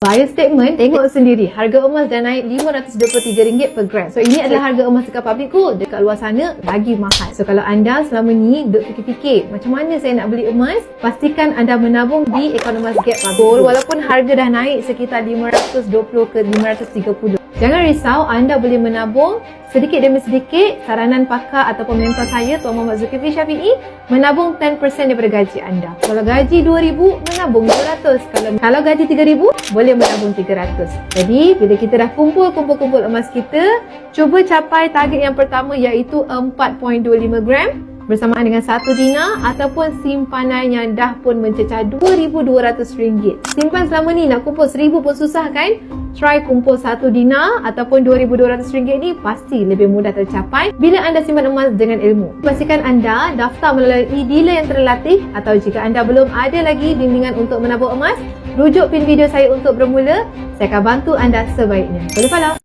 Buyer statement, tengok sendiri harga emas dah naik RM523 per gram. So ini adalah harga emas dekat public good. Dekat luar sana lagi mahal. So kalau anda selama ni duk fikir-fikir macam mana saya nak beli emas, pastikan anda menabung di Economas Gap Public. Walaupun harga dah naik sekitar 520 ke 530. Jangan risau, anda boleh menabung sedikit demi sedikit. Saranan pakar ataupun mentor saya, Tuan Muhammad Zulkifli Syafiee, menabung 10% daripada gaji anda. Kalau gaji RM2,000, menabung RM200. Kalau gaji RM3,000, boleh menabung RM300. Jadi, bila kita dah kumpul emas kita, cuba capai target yang pertama iaitu 4.25 gram bersamaan dengan 1 dinar ataupun simpanan yang dah pun mencecah RM2,200. Simpan selama ni nak kumpul RM1,000 pun susah kan? Try kumpul 1 dinar ataupun RM2,200 ni pasti lebih mudah tercapai bila anda simpan emas dengan ilmu. Pastikan anda daftar melalui dealer yang terlatih, atau jika anda belum ada lagi bimbingan untuk menabung emas, rujuk pin video saya untuk bermula. Saya akan bantu anda sebaiknya. Boleh follow.